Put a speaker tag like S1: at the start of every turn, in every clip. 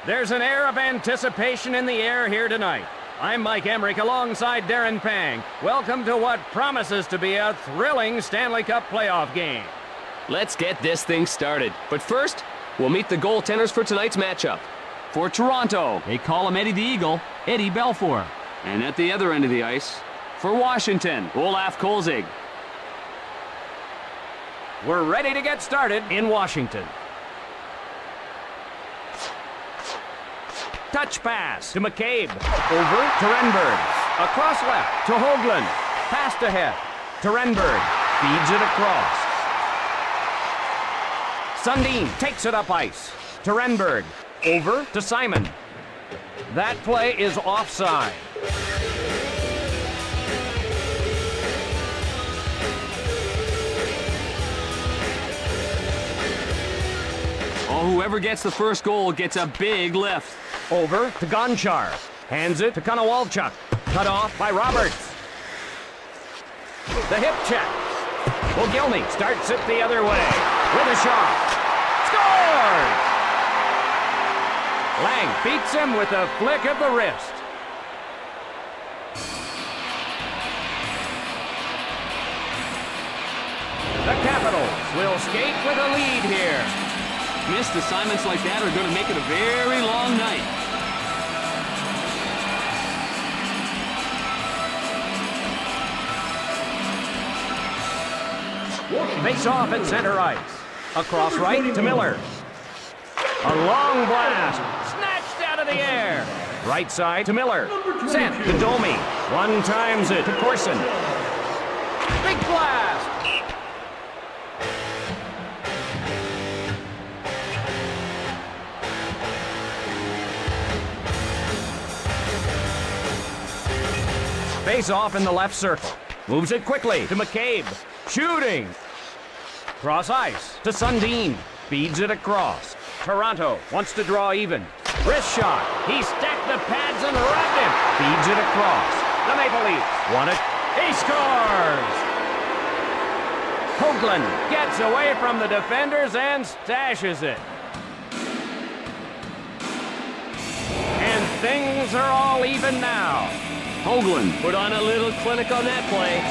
S1: There's an air of anticipation in the air here tonight. I'm Mike Emmerich alongside Darren Pang. Welcome to what promises to be a thrilling Stanley Cup playoff game.
S2: Let's get this thing started. But first, we'll meet the goaltenders for tonight's matchup. For Toronto,
S3: they call him Eddie the Eagle, Eddie Belfour.
S2: And at the other end of the ice, for Washington, Olaf Kolzig.
S1: We're ready to get started in Washington. Touch pass to McCabe. Over to Renberg. Across left to Hoagland. Passed ahead to Renberg. Feeds it across. Sundin takes it up ice to Renberg. Over to Simon. That play is offside.
S2: Oh, whoever gets the first goal gets a big lift.
S1: Over to Gonchar. Hands it to Konowalchuk. Cut off by Roberts. The hip check. Mogilny starts it the other way. With a shot. Scores! Lang beats him with a flick of the wrist. The Capitals will skate with a lead here.
S2: Missed assignments like that are going to make it a very long night.
S1: Face off at center ice. Across right to Miller. A long blast. Snatched out of the air. Right side to Miller. Sent to Domi. One times it to Corson. Big blast. Face off in the left circle. Moves it quickly to McCabe. Shooting. Cross ice to Sundin. Feeds it across. Toronto wants to draw even. Wrist shot. He stacked the pads and rubbed him. Feeds it across. The Maple Leafs want it. He scores! Hoagland gets away from the defenders and stashes it. And things are all even now.
S2: Hoagland put on a little clinic on that play.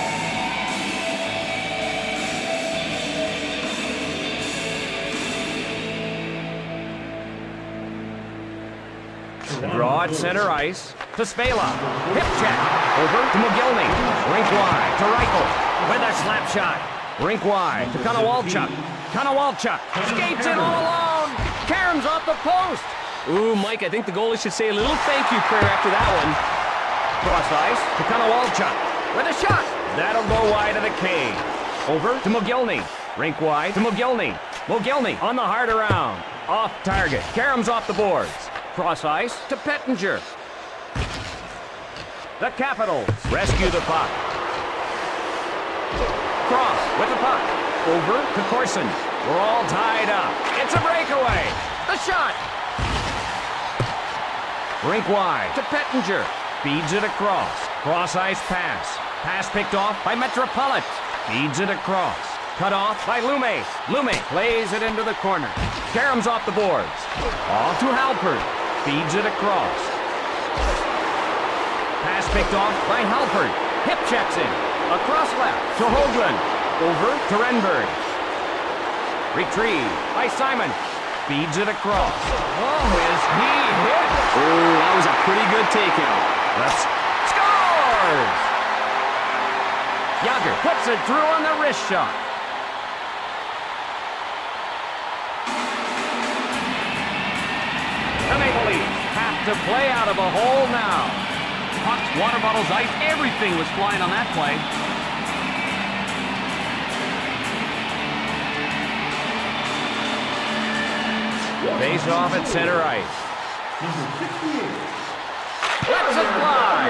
S1: Draw at center ice to Spela. Hip check. Over to Mogilny. Rink wide to Reichel. With a slap shot. Rink wide to Konowalchuk. Konowalchuk skates in all alone. Caroms off the post.
S2: Ooh, Mike, I think the goalie should say a little thank you prayer after that one.
S1: Cross ice to Konowalchuk. With a shot. That'll go wide of the cage. Over to Mogilny. Rink wide to Mogilny. Mogilny on the hard around. Off target. Caroms off the boards. Cross ice to Pettinger. The Capitals rescue the puck. Cross with the puck. Over to Corson. We're all tied up. It's a breakaway. The shot. Rink wide to Pettinger. Feeds it across. Cross ice pass. Pass picked off by Metropolit. Feeds it across. Cut off by Lume. Lume plays it into the corner. Caroms off the boards. Off to Halpert. Feeds it across. Pass picked off by Halpert. Hip checks in. Across left to Hoagland. Over to Renberg. Retrieved by Simon. Feeds it across. Oh, is he hit?
S2: Oh, that was a pretty good takeout.
S1: Let's scores! Yager puts it through on the wrist shot. The Maple Leafs have to play out of a hole now.
S3: Pucks, water bottles, ice, everything was flying on that play.
S1: Face off at center ice. Lets it fly.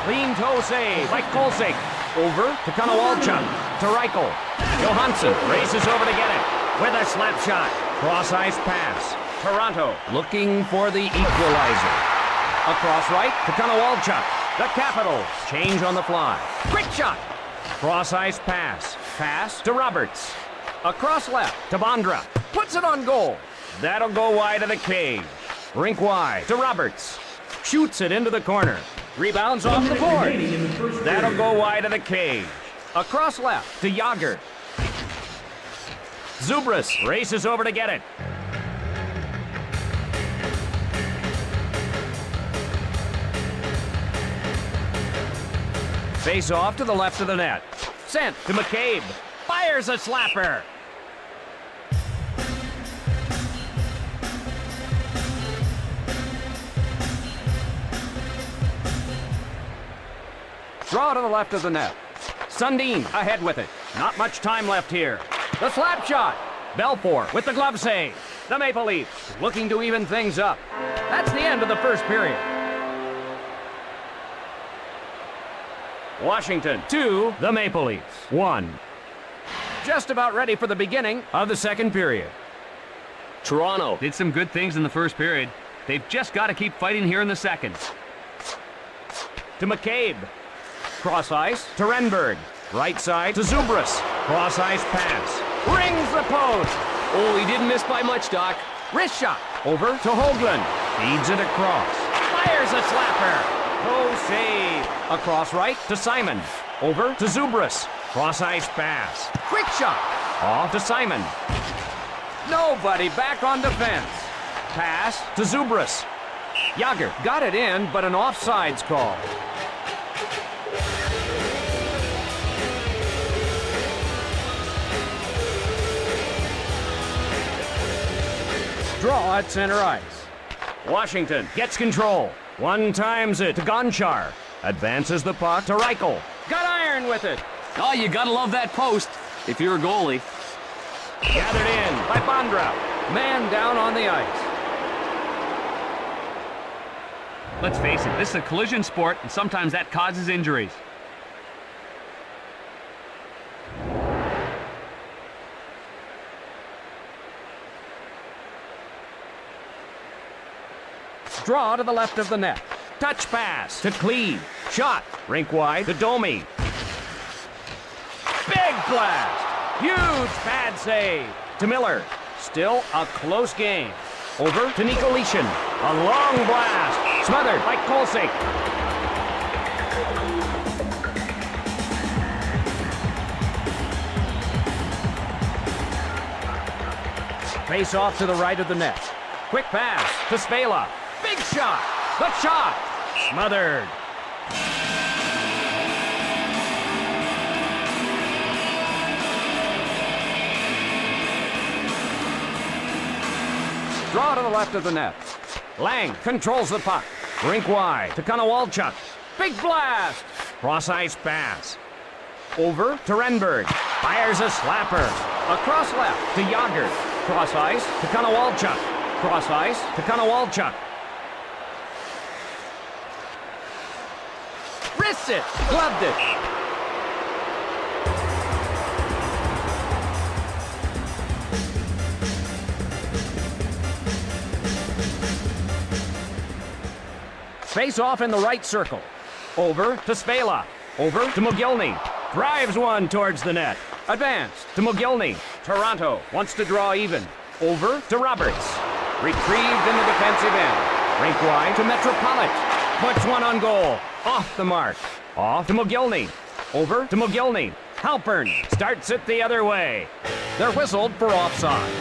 S1: Clean toe save by Kolzig. Over to Konowalchuk. To Reichel. Johansson races over to get it. With a slap shot. Cross ice pass. Toronto looking for the equalizer. Across right to Konowalchuk. The Capitals change on the fly. Quick shot. Cross ice pass. Pass to Roberts. Across left to Bondra. Puts it on goal. That'll go wide of the cage. Rink wide to Roberts. Shoots it into the corner. Rebounds off the board. That'll go wide of the cage. Across left to Yager. Zubris races over to get it. Face off to the left of the net. Sent to McCabe. Fires a slapper. Draw to the left of the net. Sundin ahead with it. Not much time left here. The slap shot. Belfour with the glove save. The Maple Leafs looking to even things up. That's the end of the first period. Washington 2, the Maple Leafs 1. Just about ready for the beginning of the second period.
S3: Toronto did some good things in the first period. They've just got to keep fighting here in the second.
S1: To McCabe. Cross ice to Renberg. Right side to Zubris. Cross ice pass. Rings the post.
S2: Oh, he didn't miss by much, Doc.
S1: Wrist shot. Over to Hoagland. Feeds it across. Fires a slapper. No save. Across right to Simon. Over to Zubris. Cross ice pass. Quick shot. Off to Simon. Nobody back on defense. Pass to Zubris. Yager got it in, but an offsides call. Draw at center ice. Washington gets control. One times it to Gonchar. Advances the puck to Reichel. Got iron with it.
S3: Oh, you gotta love that post if you're a goalie.
S1: Gathered in by Bondra. Man down on the ice.
S3: Let's face it, this is a collision sport, and sometimes that causes injuries.
S1: Draw to the left of the net. Touch pass to Cleve. Shot. Rink wide to Domi. Big blast. Huge pad save. To Miller. Still a close game. Over to Nicolishin. A long blast. Smothered by Kolsik. Face off to the right of the net. Quick pass to Spela. Big shot. The shot. Smothered. Draw to the left of the net. Lang controls the puck. Rink wide to Konowalchuk. Big blast. Cross ice pass. Over to Renberg. Fires a slapper. Across left to Yager. Cross ice to Konowalchuk. Cross ice to Konowalchuk. Wrists it. Gloved it. Face off in the right circle. Over to Spela. Over to Mogilny. Drives one towards the net. Advanced to Mogilny. Toronto wants to draw even. Over to Roberts. Retrieved in the defensive end. Rink wide to Metropolitan. Puts one on goal. Off the mark. Off to Mogilny. Over to Mogilny. Halpern starts it the other way. They're whistled for offside.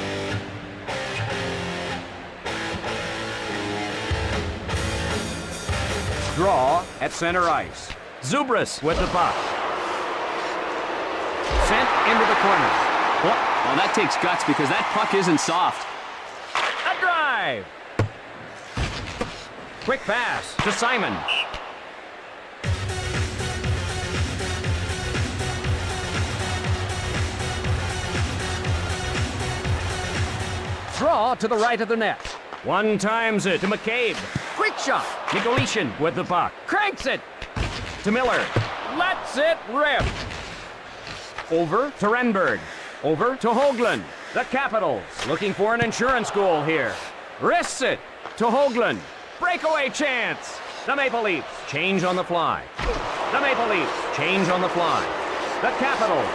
S1: Draw at center ice. Zubris with the puck. Sent into the corner.
S2: Well, that takes guts because that puck isn't soft.
S1: A drive. Quick pass to Simon. Draw to the right of the net. One times it to McCabe. Quick shot. Nicolishin with the puck. Cranks it. To Miller. Lets it rip. Over to Renberg. Over to Hoagland. The Capitals looking for an insurance goal here. Wrists it to Hoagland. Breakaway chance. The Maple Leafs change on the fly. The Maple Leafs change on the fly. The Capitals.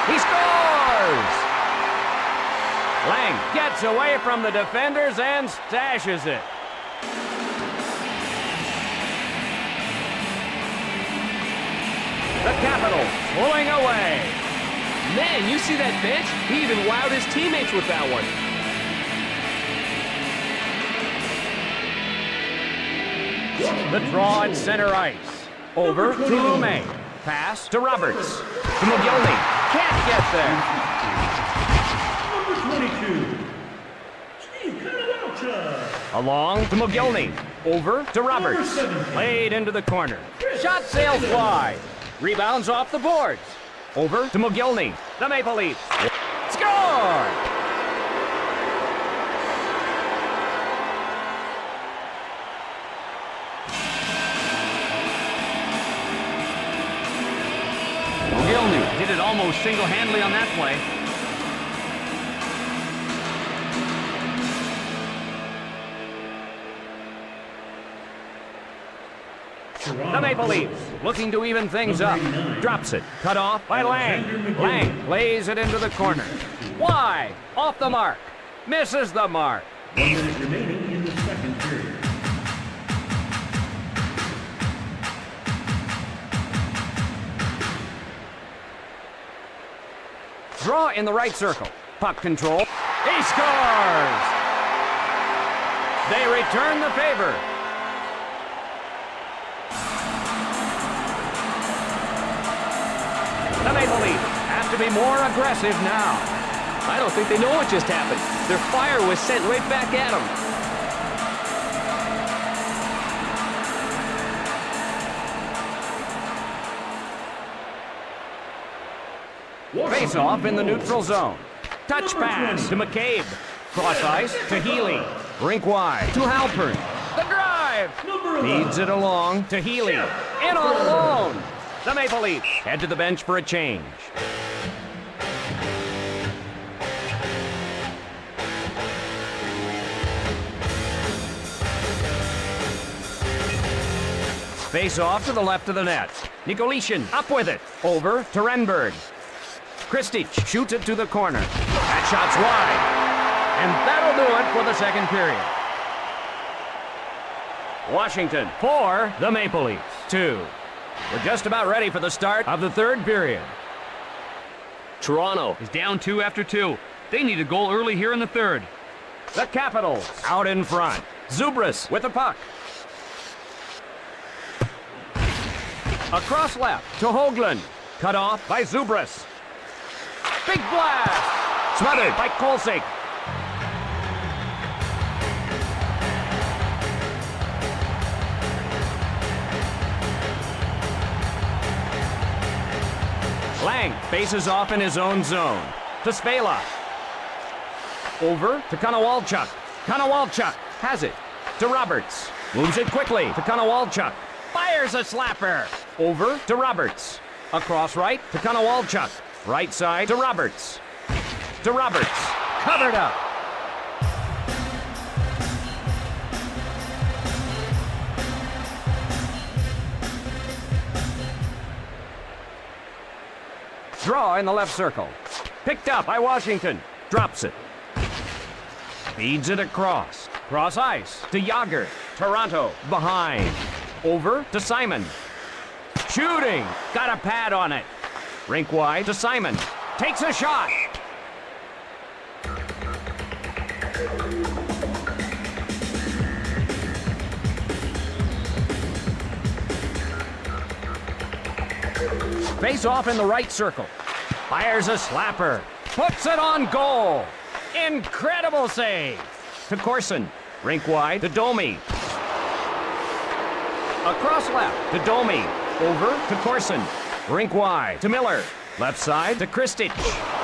S1: He scores! Lang gets away from the defenders and stashes it. The Capitals pulling away.
S2: Man, you see that bench? He even wowed his teammates with that one.
S1: The draw at center ice. Over to Lume. Pass to Roberts. To McGillney. Can't get there.
S4: Number 22, Steve Canadaucha.
S1: Along to McGillney. Over to Roberts. Played into the corner. Shot sails wide. Rebounds off the boards. Over to McGillney. The Maple Leafs. Score!
S3: McGillney did it almost single-handedly on that play.
S1: The Maple Leafs looking to even things up. Drops it. Cut off by Lang. Lang plays it into the corner. Wide. Off the mark. Misses the mark.
S4: 1 minute remaining in the second period.
S1: Draw in the right circle. Puck control. He scores! They return the favor. The Maple Leafs have to be more aggressive now.
S2: I don't think they know what just happened. Their fire was sent right back at them.
S1: Face off in the neutral zone. Touch pass to McCabe. Cross ice to Healy. Rink wide to Halpern. The drive. Feeds it along to Healy. In all alone. The Maple Leafs head to the bench for a change. Face off to the left of the net. Nicolishin up with it. Over to Renberg. Kristich shoots it to the corner. That shot's wide. And that'll do it for the second period. Washington 4, the Maple Leafs 2. We're just about ready for the start of the third period.
S2: Toronto
S3: Is down 2 after 2. They need a goal early here in the third.
S1: The Capitals out in front. Zubras with the puck. Across left to Hoagland. Cut off by Zubras. Big blast! Smothered by Kolsik. Lang faces off in his own zone. To Svela. Over to Konowalchuk. Konowalchuk has it. To Roberts. Moves it quickly to Konowalchuk. Fires a slapper. Over to Roberts. Across right to Konowalchuk. Right side to Roberts. To Roberts. Covered up. Draw in the left circle. Picked up by Washington. Drops it. Feeds it across. Cross ice to Yager. Toronto behind. Over to Simon. Shooting. Got a pad on it. Rink wide to Simon. Takes a shot. Face off in the right circle. Fires a slapper. Puts it on goal. Incredible save. To Corson. Rink wide to Domi. Across left to Domi. Over to Corson. Rink wide to Miller. Left side to Kristich.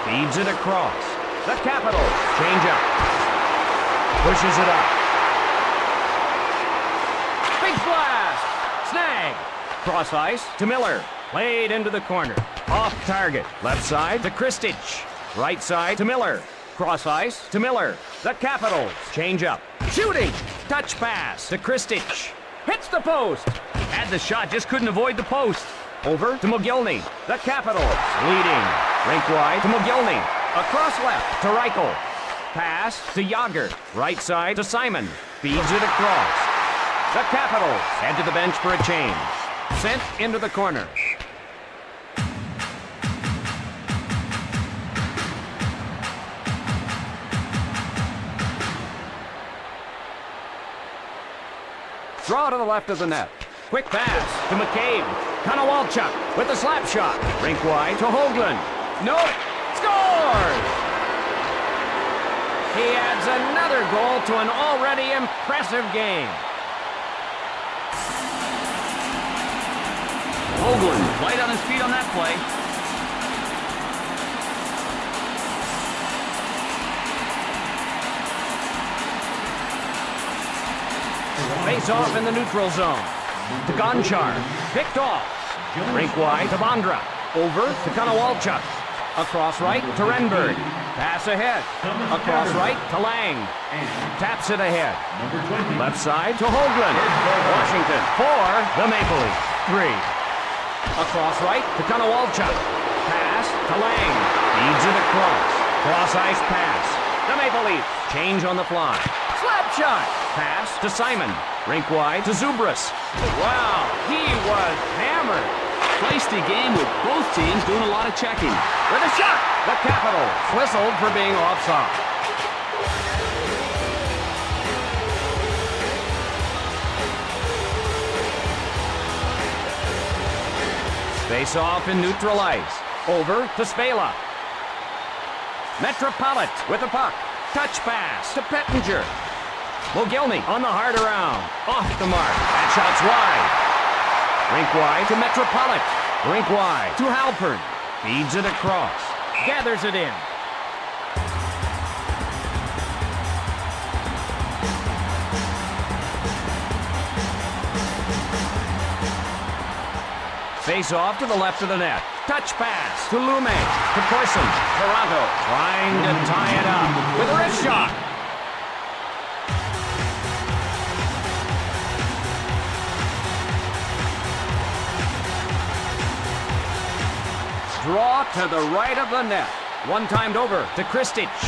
S1: Feeds it across. The Capitals change up. Pushes it up. Big blast. Snag. Cross ice to Miller. Played into the corner. Off target. Left side to Kristich. Right side to Miller. Cross ice to Miller. The Capitals change up. Shooting. Touch pass to Kristich. Hits the post.
S3: Had the shot, just couldn't avoid the post.
S1: Over to McGillney. The Capitals leading. Rink wide to McGillney. Across left to Reichel. Pass to Yager. Right side to Simon. Feeds it across. The Capitals head to the bench for a change. Sent into the corner. Draw to the left of the net. Quick pass to McCabe. Konowalchuk with the slap shot. Rink wide to Hoagland. No, scores! He adds another goal to an already impressive game.
S3: Hoagland, light on his feet on that play.
S1: Face off in the neutral zone. To Gonchar. Picked off. Rink wide to Bondra. Over to Konowalchuk. Across right to Renberg. Pass ahead. Across right to Lang. Taps it ahead. Left side to Hoagland. Washington for the Maple Leafs. 3. Across right to Konowalchuk. Pass to Lang. Feeds it across. Cross ice pass. The Maple Leafs change on the fly. Slap shot. Pass to Simon. Rink wide to Zubras. Wow, he was hammered.
S3: Feisty game with both teams doing a lot of checking.
S1: With a shot, the Capitals whistled for being offside. Face off in neutral ice. Over to Spela. Metropolit with the puck. Touch pass to Pettinger. Mogilny on the hard around. Off the mark. That shot's wide. Rink wide to Metropolit. Rink wide to Halpern. Feeds it across. Gathers it in. Face off to the left of the net. Touch pass to Lume. To Corson. Toronto trying to tie it up with a wrist shot. Draw to the right of the net. One timed over to Kristich.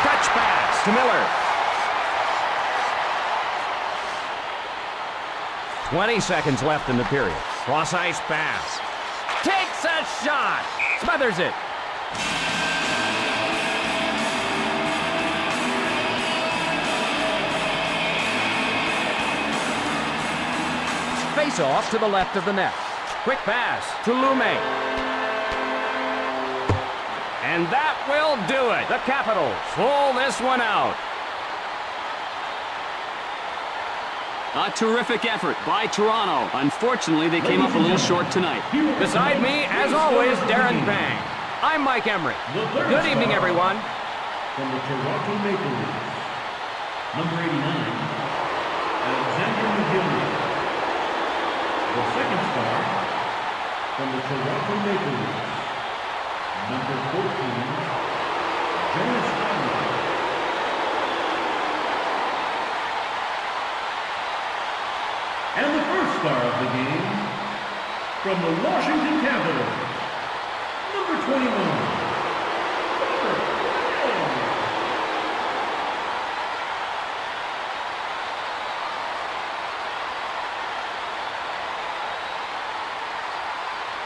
S1: Touch pass to Miller. 20 seconds left in the period. Cross ice pass. Takes a shot. Smothers it. Face off to the left of the net. Quick pass to Lume. And that will do it. The Capitals pull this one out.
S3: A terrific effort by Toronto. Unfortunately, they came up a little short tonight.
S1: Beside me, as always, Darren Bang. I'm Mike Emery. Good evening, everyone.
S4: From the Toronto Maple Leafs, number 89, Alexander McGillivray. The second star from the Toronto Maple Leafs, number 14, Jonas Conrad. And the first star of the game, from the Washington Capitals, number 21,